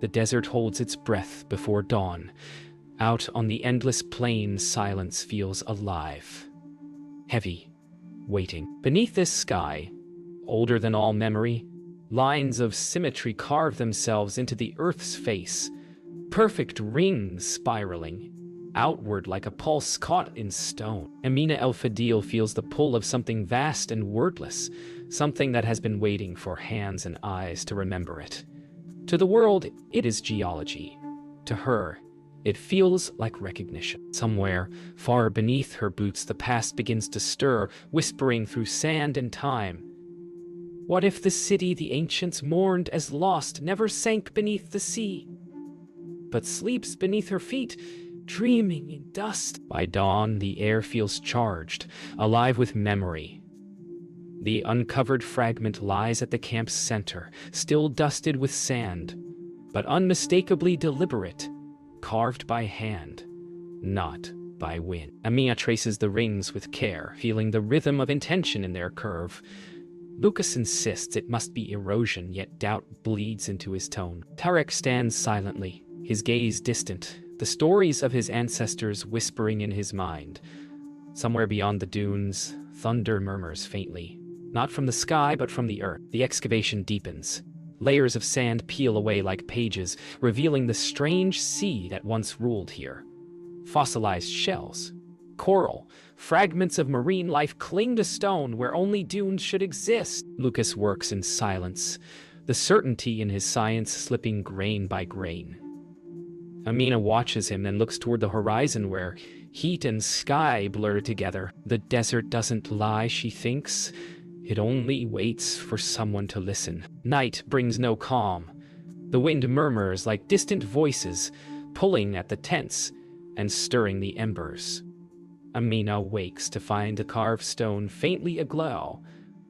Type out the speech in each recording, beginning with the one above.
The desert holds its breath before dawn. Out on the endless plain, silence feels alive. Heavy, waiting. Beneath this sky, older than all memory, lines of symmetry carve themselves into the Earth's face, perfect rings spiraling outward like a pulse caught in stone. Amina El-Fadil feels the pull of something vast and wordless, something that has been waiting for hands and eyes to remember it. To the world, it is geology. To her, it feels like recognition. Somewhere, far beneath her boots, the past begins to stir, whispering through sand and time. What if the city the ancients mourned as lost never sank beneath the sea, but sleeps beneath her feet, dreaming in dust? By dawn, the air feels charged, alive with memory. The uncovered fragment lies at the camp's center, still dusted with sand, but unmistakably deliberate, carved by hand, not by wind. Amina traces the rings with care, feeling the rhythm of intention in their curve. Lucas insists it must be erosion, yet doubt bleeds into his tone. Tarek stands silently, his gaze distant, the stories of his ancestors whispering in his mind. Somewhere beyond the dunes, thunder murmurs faintly, not from the sky but from the earth. The excavation deepens. Layers of sand peel away like pages, revealing the strange sea that once ruled here. Fossilized shells, coral, fragments of marine life cling to stone where only dunes should exist. Lucas works in silence, the certainty in his science slipping grain by grain. Amina watches him, then looks toward the horizon where heat and sky blur together. The desert doesn't lie, she thinks. It only waits for someone to listen. Night brings no calm. The wind murmurs like distant voices, pulling at the tents and stirring the embers. Amina wakes to find the carved stone faintly aglow,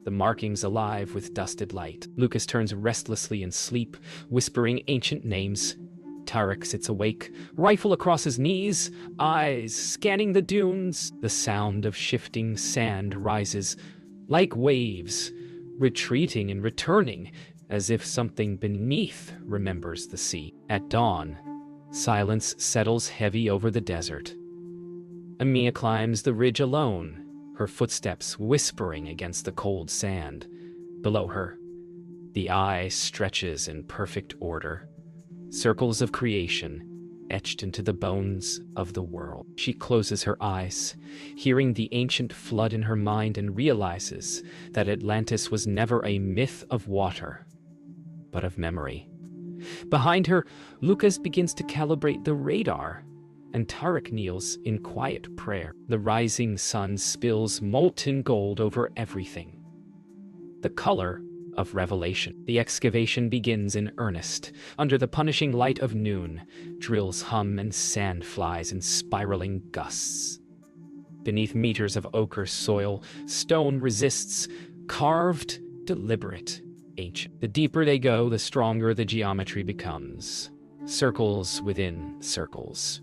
the markings alive with dusted light. Lucas turns restlessly in sleep, whispering ancient names. Tarek sits awake, rifle across his knees, eyes scanning the dunes. The sound of shifting sand rises, like waves, retreating and returning, as if something beneath remembers the sea. At dawn, silence settles heavy over the desert. Amina climbs the ridge alone, her footsteps whispering against the cold sand. Below her, the eye stretches in perfect order, circles of creation etched into the bones of the world. She closes her eyes, hearing the ancient flood in her mind, and realizes that Atlantis was never a myth of water, but of memory. Behind her, Lucas begins to calibrate the radar, and Tarek kneels in quiet prayer. The rising sun spills molten gold over everything, the color of revelation. The excavation begins in earnest. Under the punishing light of noon, drills hum and sand flies in spiraling gusts. Beneath meters of ochre soil, stone resists, carved, deliberate, ancient. The deeper they go, the stronger the geometry becomes. Circles within circles.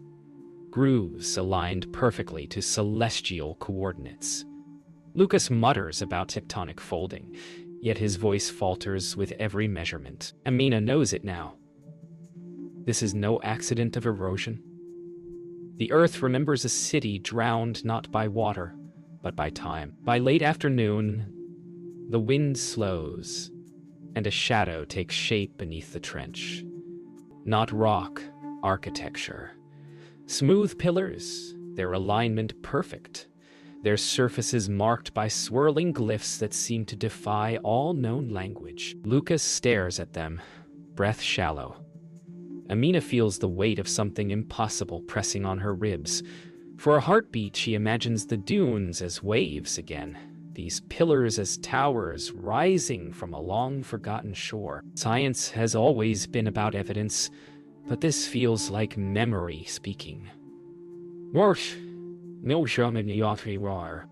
Grooves aligned perfectly to celestial coordinates. Lucas mutters about tectonic folding, yet his voice falters with every measurement. Amina knows it now. This is no accident of erosion. The earth remembers a city drowned not by water, but by time. By late afternoon, the wind slows, and a shadow takes shape beneath the trench. Not rock, architecture. Smooth pillars, their alignment perfect. Their surfaces marked by swirling glyphs that seem to defy all known language. Lucas stares at them, breath shallow. Amina feels the weight of something impossible pressing on her ribs. For a heartbeat, she imagines the dunes as waves again, these pillars as towers rising from a long-forgotten shore. Science has always been about evidence, but this feels like memory speaking.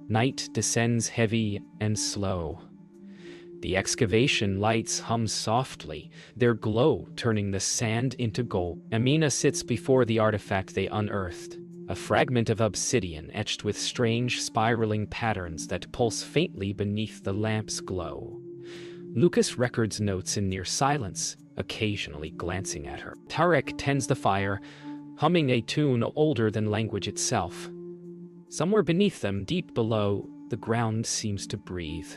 Night descends heavy and slow. The excavation lights hum softly, their glow turning the sand into gold. Amina sits before the artifact they unearthed, a fragment of obsidian etched with strange spiraling patterns that pulse faintly beneath the lamp's glow. Lucas records notes in near silence, occasionally glancing at her. Tarek tends the fire, humming a tune older than language itself. Somewhere beneath them, deep below, the ground seems to breathe.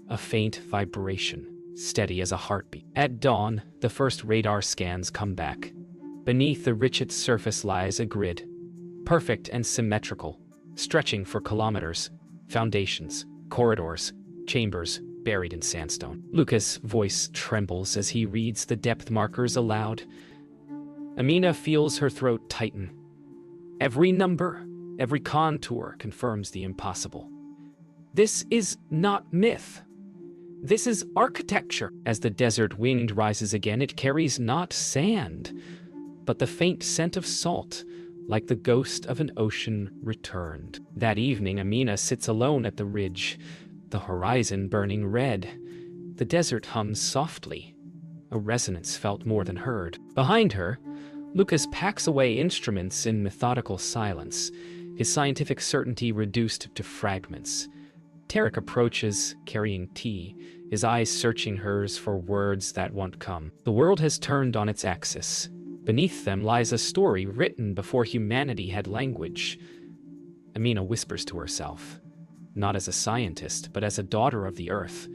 A faint vibration, steady as a heartbeat. At dawn, the first radar scans come back. Beneath the richest surface lies a grid, perfect and symmetrical, stretching for kilometers. Foundations, corridors, chambers buried in sandstone. Lucas' voice trembles as he reads the depth markers aloud. Amina feels her throat tighten. Every number, every contour confirms the impossible. This is not myth. This is architecture. As the desert wind rises again, it carries not sand, but the faint scent of salt, like the ghost of an ocean returned. That evening, Amina sits alone at the ridge, the horizon burning red. The desert hums softly, a resonance felt more than heard. Behind her, Lucas packs away instruments in methodical silence, his scientific certainty reduced to fragments. Tarek approaches, carrying tea, his eyes searching hers for words that won't come. The world has turned on its axis. Beneath them lies a story written before humanity had language. Amina whispers to herself, not as a scientist, but as a daughter of the earth.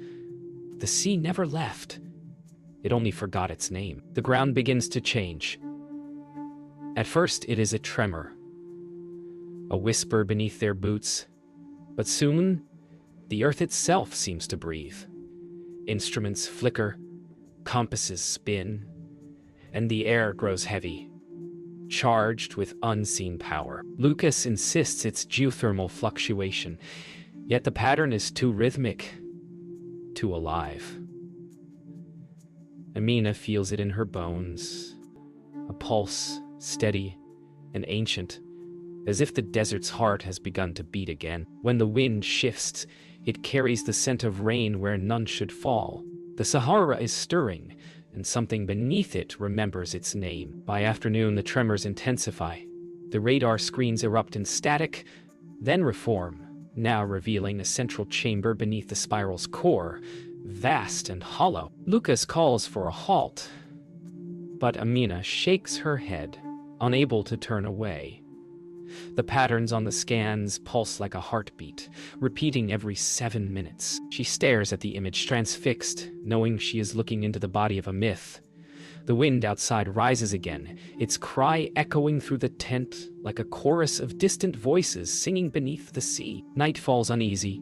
The sea never left. It only forgot its name. The ground begins to change. At first, it is a tremor, a whisper beneath their boots, but soon, the earth itself seems to breathe. Instruments flicker, compasses spin, and the air grows heavy, charged with unseen power. Lucas insists it's geothermal fluctuation, yet the pattern is too rhythmic, too alive. Amina feels it in her bones, a pulse, steady and ancient, as if the desert's heart has begun to beat again. When the wind shifts, it carries the scent of rain where none should fall. The Sahara is stirring, and something beneath it remembers its name. By afternoon, the tremors intensify. The radar screens erupt in static, then reform, now revealing a central chamber beneath the spiral's core, vast and hollow. Lucas calls for a halt, but Amina shakes her head, unable to turn away. The patterns on the scans pulse like a heartbeat, repeating every 7 minutes. She stares at the image, transfixed, knowing she is looking into the body of a myth. The wind outside rises again, its cry echoing through the tent like a chorus of distant voices singing beneath the sea. Night falls uneasy.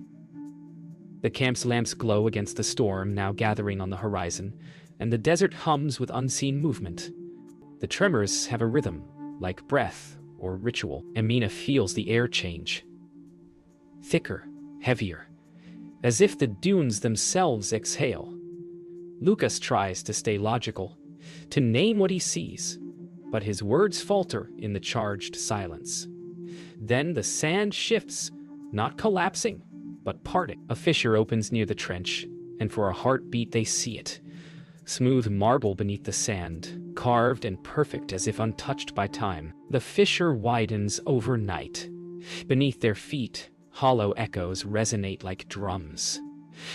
The camp's lamps glow against the storm now gathering on the horizon, and the desert hums with unseen movement. The tremors have a rhythm, like breath or ritual. Amina feels the air change. Thicker, heavier, as if the dunes themselves exhale. Lucas tries to stay logical, to name what he sees, but his words falter in the charged silence. Then the sand shifts, not collapsing, but parting. A fissure opens near the trench, and for a heartbeat they see it. Smooth marble beneath the sand, carved and perfect as if untouched by time. The fissure widens overnight. Beneath their feet, hollow echoes resonate like drums.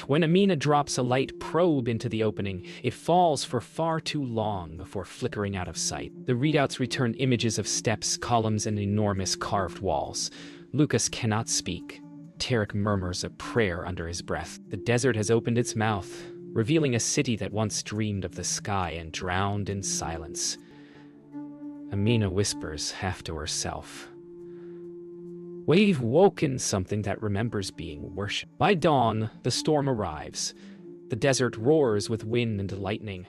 When Amina drops a light probe into the opening, it falls for far too long before flickering out of sight. The readouts return images of steps, columns, and enormous carved walls. Lucas cannot speak. Tarek murmurs a prayer under his breath. The desert has opened its mouth, revealing a city that once dreamed of the sky and drowned in silence. Amina whispers, half to herself, "We've woken something that remembers being worshipped." By dawn, the storm arrives. The desert roars with wind and lightning,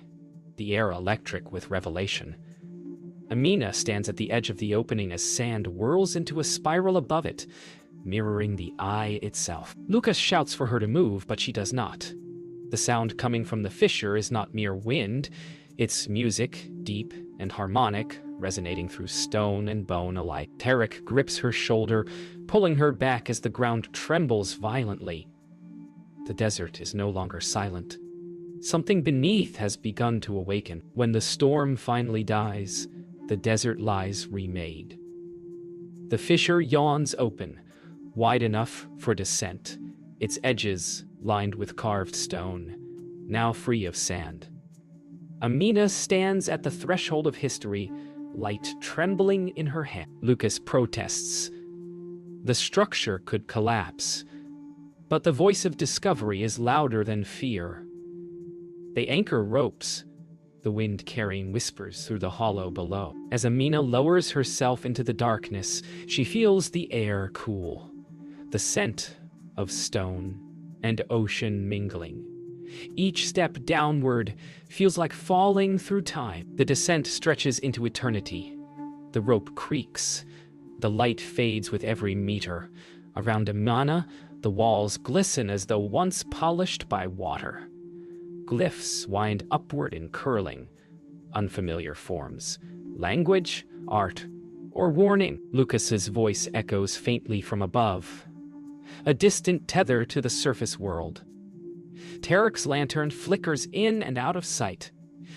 the air electric with revelation. Amina stands at the edge of the opening as sand whirls into a spiral above it, mirroring the eye itself. Lucas shouts for her to move, but she does not. The sound coming from the fissure is not mere wind, it's music, deep and harmonic, resonating through stone and bone alike. Tarek grips her shoulder, pulling her back as the ground trembles violently. The desert is no longer silent. Something beneath has begun to awaken. When the storm finally dies, the desert lies remade. The fissure yawns open, wide enough for descent, its edges lined with carved stone, now free of sand. Amina stands at the threshold of history, light trembling in her hand. Lucas protests. The structure could collapse, but the voice of discovery is louder than fear. They anchor ropes, the wind carrying whispers through the hollow below. As Amina lowers herself into the darkness, she feels the air cool, the scent of stone and ocean mingling. Each step downward feels like falling through time. The descent stretches into eternity. The rope creaks. The light fades with every meter. Around Amina, the walls glisten as though once polished by water. Glyphs wind upward in curling, unfamiliar forms. Language, art, or warning. Lucas's voice echoes faintly from above, a distant tether to the surface world. Tarek's lantern flickers in and out of sight.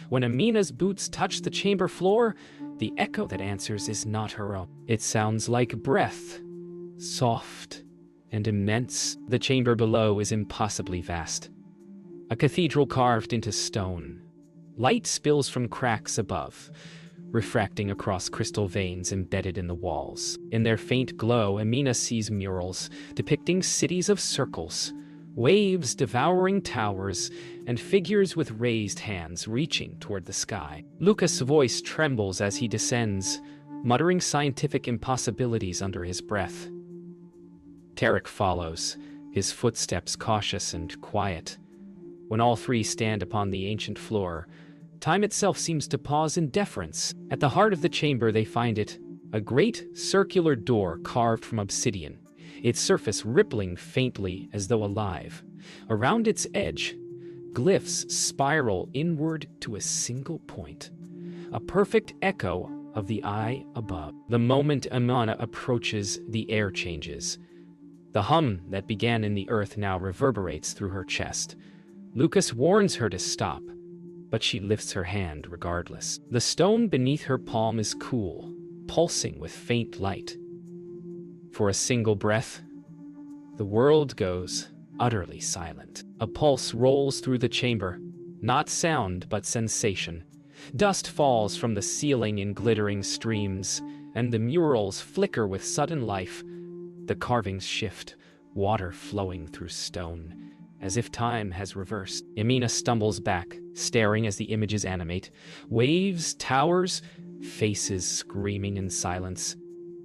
When Amina's boots touch the chamber floor, the echo that answers is not her own. It sounds like breath, soft and immense. The chamber below is impossibly vast. A cathedral carved into stone. Light spills from cracks above, refracting across crystal veins embedded in the walls. In their faint glow, Amina sees murals depicting cities of circles, waves devouring towers, and figures with raised hands reaching toward the sky. Lucas' voice trembles as he descends, muttering scientific impossibilities under his breath. Tarek follows, his footsteps cautious and quiet. When all three stand upon the ancient floor, time itself seems to pause in deference. At the heart of the chamber they find it, a great circular door carved from obsidian, its surface rippling faintly as though alive. Around its edge, glyphs spiral inward to a single point, a perfect echo of the eye above. The moment Amina approaches, the air changes. The hum that began in the earth now reverberates through her chest. Lucas warns her to stop, but she lifts her hand regardless. The stone beneath her palm is cool, pulsing with faint light. For a single breath, the world goes utterly silent. A pulse rolls through the chamber, not sound but sensation. Dust falls from the ceiling in glittering streams, and the murals flicker with sudden life. The carvings shift, water flowing through stone, as if time has reversed. Amina stumbles back, staring as the images animate. Waves, towers, faces screaming in silence.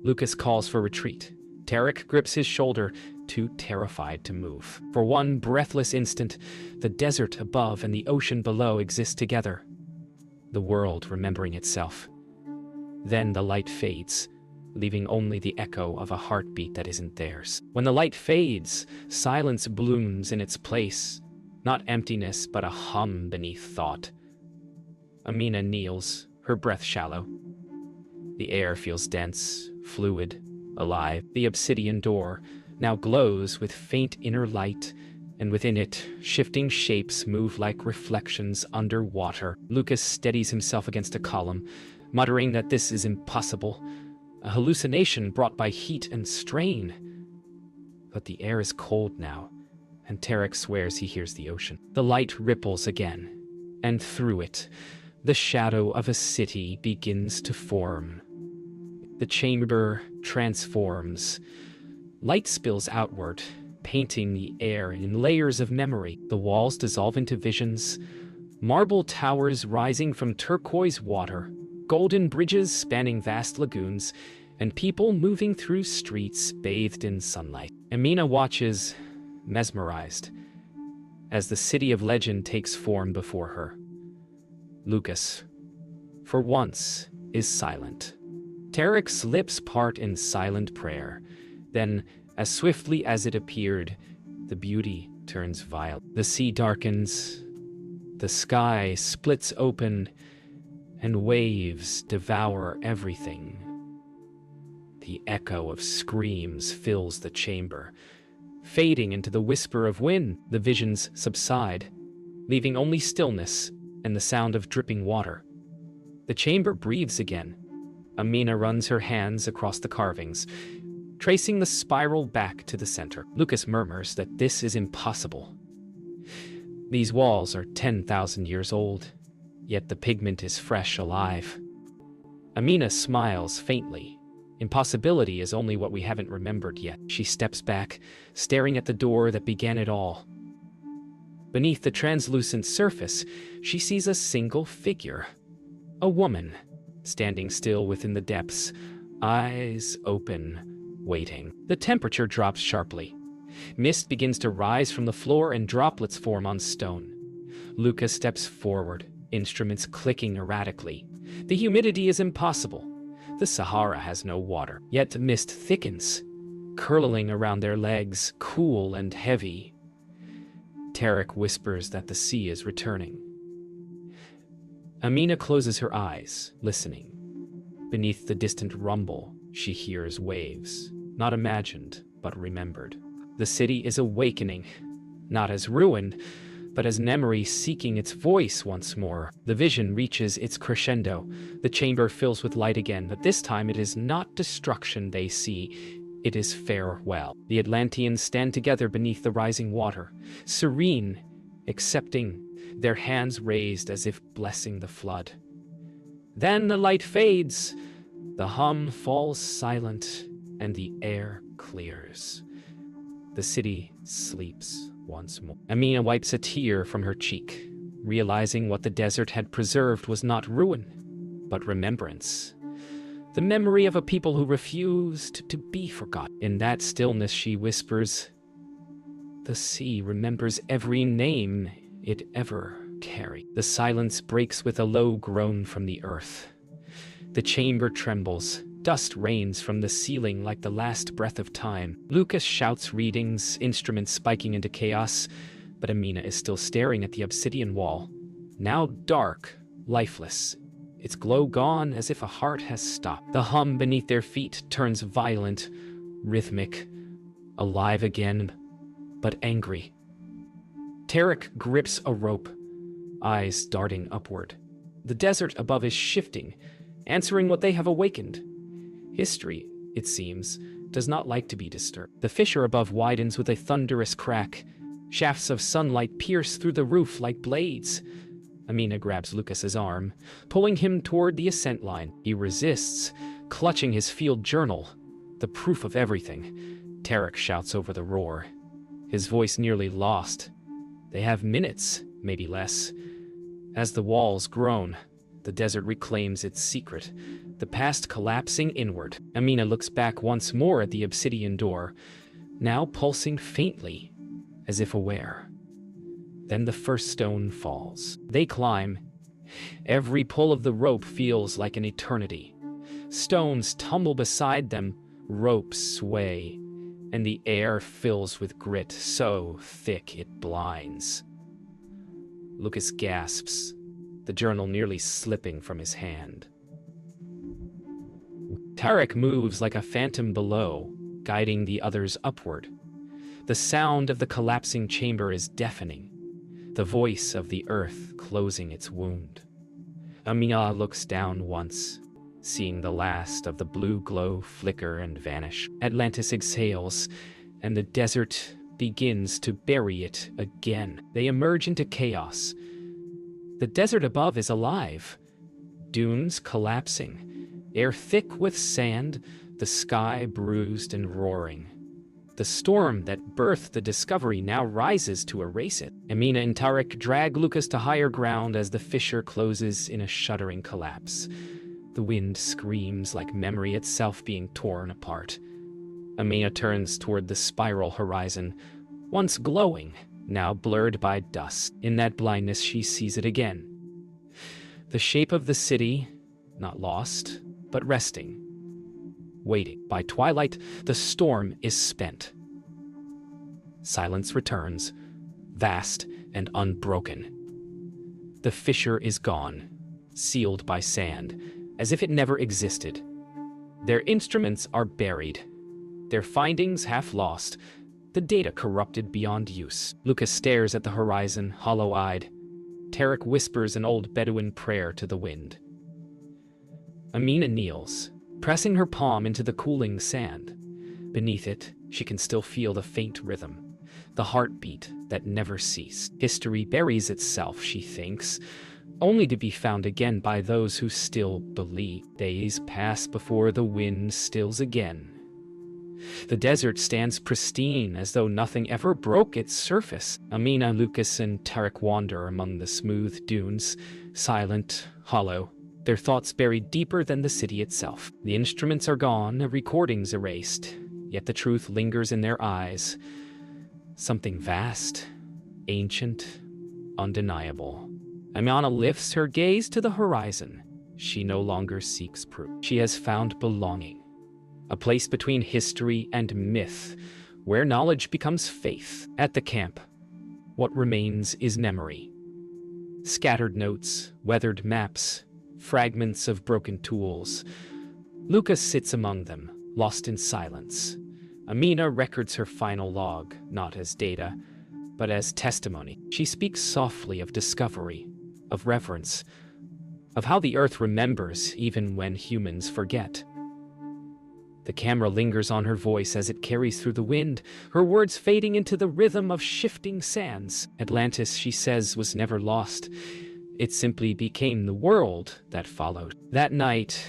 Lucas calls for retreat. Tarek grips his shoulder, too terrified to move. For one breathless instant, the desert above and the ocean below exist together, the world remembering itself. Then the light fades, leaving only the echo of a heartbeat that isn't theirs. When the light fades, silence blooms in its place, not emptiness but a hum beneath thought. Amina kneels, her breath shallow. The air feels dense, fluid, alive. The obsidian door now glows with faint inner light, and within it, shifting shapes move like reflections underwater. Lucas steadies himself against a column, muttering that this is impossible, a hallucination brought by heat and strain. But the air is cold now, and Tarek swears he hears the ocean. The light ripples again, and through it, the shadow of a city begins to form. The chamber transforms. Light spills outward, painting the air in layers of memory. The walls dissolve into visions, marble towers rising from turquoise water, golden bridges spanning vast lagoons, and people moving through streets bathed in sunlight. Amina watches, mesmerized, as the city of legend takes form before her. Lucas, for once, is silent. Tarek's lips part in silent prayer. Then, as swiftly as it appeared, the beauty turns violet. The sea darkens, the sky splits open, and waves devour everything. The echo of screams fills the chamber, fading into the whisper of wind. The visions subside, leaving only stillness and the sound of dripping water. The chamber breathes again. Amina runs her hands across the carvings, tracing the spiral back to the center. Lucas murmurs that this is impossible. These walls are 10,000 years old, yet the pigment is fresh, alive. Amina smiles faintly. Impossibility is only what we haven't remembered yet. She steps back, staring at the door that began it all. Beneath the translucent surface, she sees a single figure. A woman, standing still within the depths, eyes open, waiting. The temperature drops sharply. Mist begins to rise from the floor and droplets form on stone. Luca steps forward, instruments clicking erratically. The humidity is impossible. The Sahara has no water, yet the mist thickens, curling around their legs, cool and heavy. Tarek whispers that the sea is returning. Amina closes her eyes, listening. Beneath the distant rumble, she hears waves, not imagined, but remembered. The city is awakening, not as ruined, but as memory seeking its voice once more. The vision reaches its crescendo. The chamber fills with light again, but this time it is not destruction they see. It is farewell. The Atlanteans stand together beneath the rising water, serene, accepting, their hands raised as if blessing the flood. Then the light fades, the hum falls silent, and the air clears. The city sleeps once more. Amina wipes a tear from her cheek, realizing what the desert had preserved was not ruin, but remembrance. The memory of a people who refused to be forgotten. In that stillness she whispers, "The sea remembers every name it ever carried." The silence breaks with a low groan from the earth. The chamber trembles. Dust rains from the ceiling like the last breath of time. Lucas shouts readings, instruments spiking into chaos, but Amina is still staring at the obsidian wall, now dark, lifeless, its glow gone as if a heart has stopped. The hum beneath their feet turns violent, rhythmic, alive again, but angry. Tarek grips a rope, eyes darting upward. The desert above is shifting, answering what they have awakened. History, it seems, does not like to be disturbed. The fissure above widens with a thunderous crack. Shafts of sunlight pierce through the roof like blades. Amina grabs Lucas's arm, pulling him toward the ascent line. He resists, clutching his field journal, the proof of everything. Tarek shouts over the roar, his voice nearly lost. They have minutes, maybe less. As the walls groan, the desert reclaims its secret, the past collapsing inward. Amina looks back once more at the obsidian door, now pulsing faintly, as if aware. Then the first stone falls. They climb. Every pull of the rope feels like an eternity. Stones tumble beside them, ropes sway, and the air fills with grit so thick it blinds. Lucas gasps, the journal nearly slipping from his hand. Tarek moves like a phantom below, guiding the others upward. The sound of the collapsing chamber is deafening, the voice of the earth closing its wound. Amina looks down once, seeing the last of the blue glow flicker and vanish. Atlantis exhales, and the desert begins to bury it again. They emerge into chaos. The desert above is alive, dunes collapsing, air thick with sand, the sky bruised and roaring. The storm that birthed the discovery now rises to erase it. Amina and Tarek drag Lucas to higher ground as the fissure closes in a shuddering collapse. The wind screams like memory itself being torn apart. Amina turns toward the spiral horizon, once glowing, now blurred by dust. In that blindness she sees it again. The shape of the city, not lost, but resting, waiting. By twilight, the storm is spent. Silence returns, vast and unbroken. The fissure is gone, sealed by sand, as if it never existed. Their instruments are buried, their findings half lost, the data corrupted beyond use. Lucas stares at the horizon, hollow-eyed. Tarek whispers an old Bedouin prayer to the wind. Amina kneels, pressing her palm into the cooling sand. Beneath it, she can still feel the faint rhythm, the heartbeat that never ceased. History buries itself, she thinks, only to be found again by those who still believe. Days pass before the wind stills again. The desert stands pristine as though nothing ever broke its surface. Amina, Lucas, and Tarek wander among the smooth dunes, silent, hollow, their thoughts buried deeper than the city itself. The instruments are gone, the recordings erased, yet the truth lingers in their eyes. Something vast, ancient, undeniable. Amina lifts her gaze to the horizon. She no longer seeks proof. She has found belonging. A place between history and myth, where knowledge becomes faith. At the camp, what remains is memory. Scattered notes, weathered maps, fragments of broken tools. Lucas sits among them, lost in silence. Amina records her final log, not as data, but as testimony. She speaks softly of discovery, of reverence, of how the earth remembers even when humans forget. The camera lingers on her voice as it carries through the wind, her words fading into the rhythm of shifting sands. Atlantis, she says, was never lost. It simply became the world that followed. That night,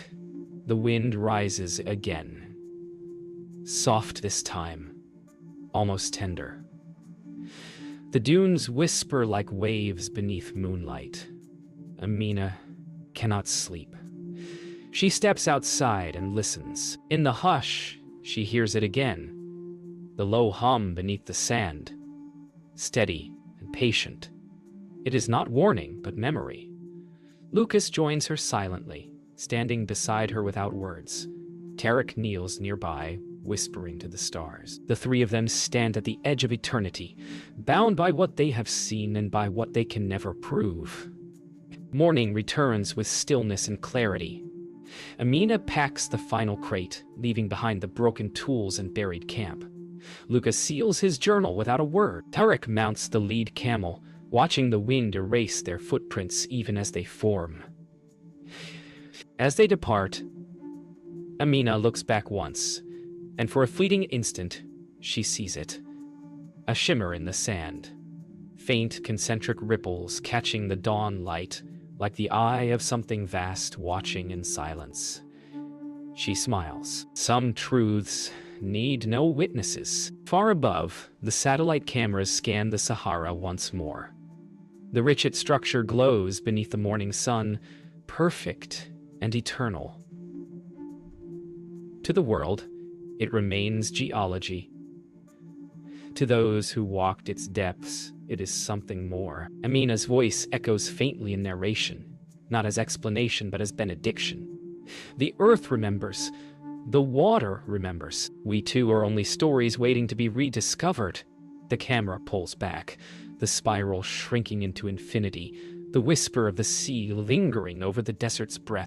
the wind rises again. Soft this time, almost tender. The dunes whisper like waves beneath moonlight. Amina cannot sleep. She steps outside and listens. In the hush, she hears it again. The low hum beneath the sand. Steady and patient. It is not warning, but memory. Lucas joins her silently, standing beside her without words. Tarek kneels nearby, whispering to the stars. The three of them stand at the edge of eternity, bound by what they have seen and by what they can never prove. Morning returns with stillness and clarity. Amina packs the final crate, leaving behind the broken tools and buried camp. Lucas seals his journal without a word. Tarek mounts the lead camel, watching the wind erase their footprints even as they form. As they depart, Amina looks back once, and for a fleeting instant, she sees it. A shimmer in the sand. Faint concentric ripples catching the dawn light, like the eye of something vast watching in silence. She smiles. Some truths need no witnesses. Far above, the satellite cameras scan the Sahara once more. The rich structure glows beneath the morning sun, perfect and eternal. To the world, it remains geology. To those who walked its depths, it is something more. Amina's voice echoes faintly in narration, not as explanation but as benediction. The earth remembers. The water remembers. We too are only stories waiting to be rediscovered. The camera pulls back, the spiral shrinking into infinity, the whisper of the sea lingering over the desert's breath.